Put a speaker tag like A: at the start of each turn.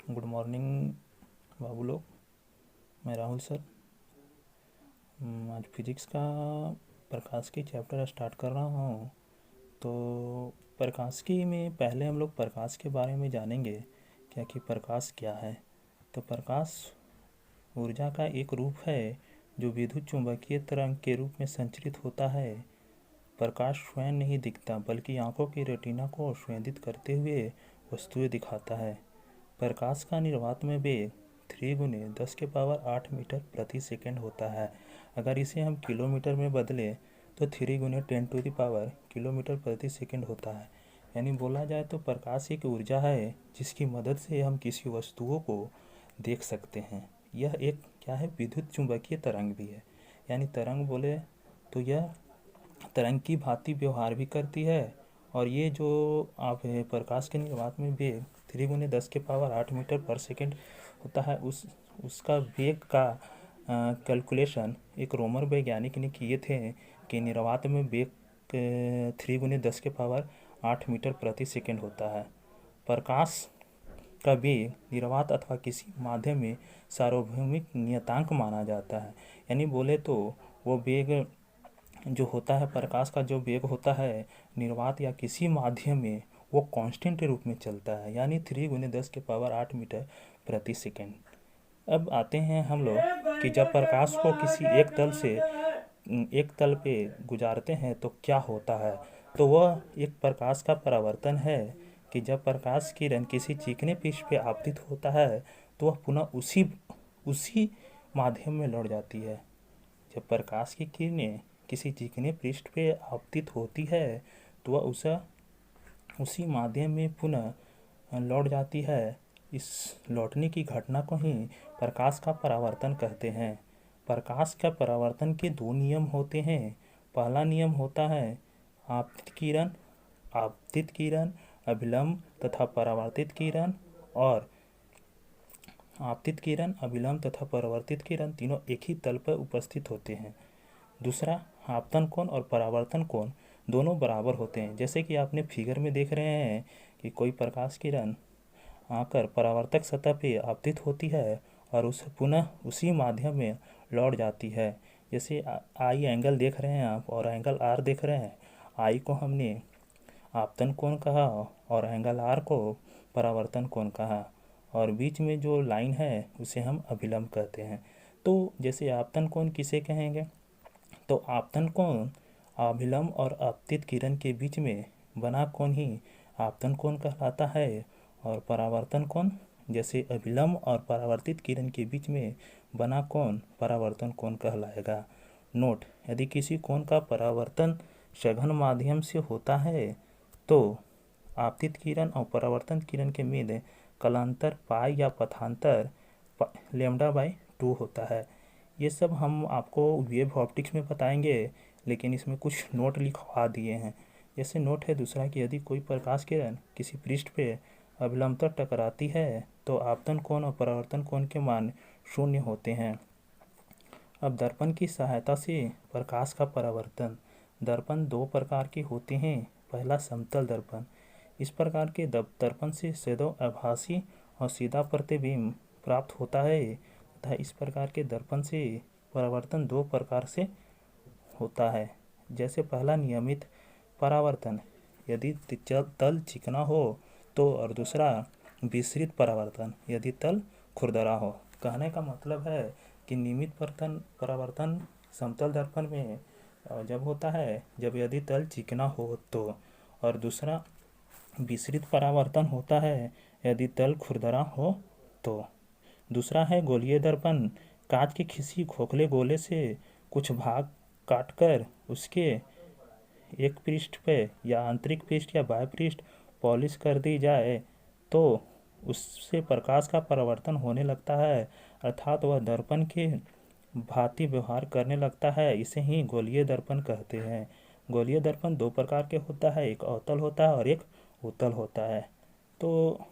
A: Good morning बाबू लोग। मैं Rahul sir. आज फिजिक्स का प्रकाशिकी चैप्टर स्टार्ट कर रहा हूँ। तो प्रकाशिकी में पहले हम लोग प्रकाश के बारे में जानेंगे क्या कि प्रकाश क्या है। तो प्रकाश ऊर्जा का एक रूप है जो विद्युत चुंबकीय तरंग के रूप में संचरित होता है। प्रकाश स्वयं नहीं दिखता बल्कि आंखों की रेटिना को संवेदित करते हुए वस्तुएं दिखाता है। प्रकाश का निर्वात में वेग 3 × 10⁸ मीटर प्रति सेकंड होता है। अगर इसे हम किलोमीटर में बदले तो 3 × 10⁻⁴ किलोमीटर प्रति सेकंड होता है। यानी बोला जाए तो प्रकाश एक ऊर्जा है जिसकी मदद से हम किसी वस्तुओं को देख सकते हैं। यह एक क्या है, विद्युत चुंबकीय तरंग भी है। यानी तरंग बोले तो यह तरंग की भांति व्यवहार भी करती है। और ये जो आप प्रकाश के निर्वात में वेग 3 × 10⁸ मीटर/सेकंड होता है, उसका वेग का कैलकुलेशन एक रोमन वैज्ञानिक ने किए थे कि निर्वात में वेग 3 × 10⁸ मीटर/सेकंड होता है। प्रकाश का वेग निर्वात अथवा किसी माध्यम में सार्वभौमिक नियतांक माना जाता है। यानी बोले तो वो वेग जो होता है, प्रकाश का जो वेग होता है निर्वात या किसी माध्यम में, वो कांस्टेंट रूप में चलता है, यानी 3 × 10⁸ मीटर/सेकंड। अब आते हैं हम लोग कि जब प्रकाश को किसी एक तल पे गुजारते हैं तो क्या होता है। तो वह एक प्रकाश का परावर्तन है कि जब प्रकाश किरण किसी चिकने पृष्ठ पे आपतित होता है तो वह पुनः उसी माध्यम में लौट जाती है। जब प्रकाश की किरणें किसी चिकने पृष्ठ पे आपतित होती है तो वह उसी माध्यम में पुनः लौट जाती है। इस लौटने की घटना को ही प्रकाश का परावर्तन कहते हैं। प्रकाश का परावर्तन के दो नियम होते हैं। पहला नियम होता है आपतित किरण, अभिलंब तथा परावर्तित किरण। और आपतित किरण, अभिलंब तथा परावर्तित किरण तीनों एक ही तल पर उपस्थित होते हैं। दूसरा, आपतन कोण और परावर्तन कोण दोनों बराबर होते हैं। जैसे कि आपने फिगर में देख रहे हैं कि कोई प्रकाश किरण आकर परावर्तक सतह पे आपतित होती है और उसे पुनः उसी माध्यम में लौट जाती है। जैसे आई एंगल देख रहे हैं आप और एंगल आर देख रहे हैं। आई को हमने आपतन कोण कहा और एंगल आर को परावर्तन कोण कहा, और बीच में जो लाइन है उसे हम अभिलंब कहते हैं। तो जैसे आपतन कोण किसे कहेंगे, तो आपतन कोण अभिलंब और आपतित किरण के बीच में बना कोण ही आपतन कोण कहलाता है। और परावर्तन कोण जैसे अभिलंब और परावर्तित किरण के बीच में बना कोण परावर्तन कोण कहलाएगा। नोट: यदि किसी कोण का परावर्तन सघन माध्यम से होता है तो आपतित किरण और परावर्तन किरण के मध्य कालांतर पाई या पथांतर λ/2 होता है। ये सब हम आपको वेव ऑप्टिक्स में बताएंगे, लेकिन इसमें कुछ नोट लिखवा दिए हैं। जैसे नोट है दूसरा कि यदि कोई प्रकाश किरण किसी पृष्ठ पे अभिलंबतः टकराती है तो आपतन कोण और परावर्तन कोण के मान शून्य होते हैं। अब दर्पण की सहायता से प्रकाश का परावर्तन। दर्पण दो प्रकार के होते हैं। पहला, समतल दर्पण। इस प्रकार के दर्पण से सदैव आभासी और सीधा प्रतिबिंब प्राप्त होता है तथा इस प्रकार के दर्पण से परावर्तन दो प्रकार से होता है। जैसे पहला, नियमित परावर्तन, यदि तल चिकना हो तो, और दूसरा विसरित परावर्तन, यदि तल खुरदरा हो। कहने का मतलब है कि नियमित परावर्तन समतल दर्पण में जब होता है जब यदि तल चिकना हो तो, और दूसरा विसरित परावर्तन होता है यदि तल खुरदरा हो तो। दूसरा है गोलीय दर्पण। कांच के किसी खोखले गोले से कुछ भाग काटकर उसके एक पृष्ठ पे या आंतरिक पृष्ठ या बाह्य पृष्ठ पॉलिश कर दी जाए तो उससे प्रकाश का परावर्तन होने लगता है, अर्थात वह दर्पण के भांति व्यवहार करने लगता है। इसे ही गोलीय दर्पण कहते हैं। गोलीय दर्पण दो प्रकार के होता है, एक अवतल होता है और एक उत्तल होता है। तो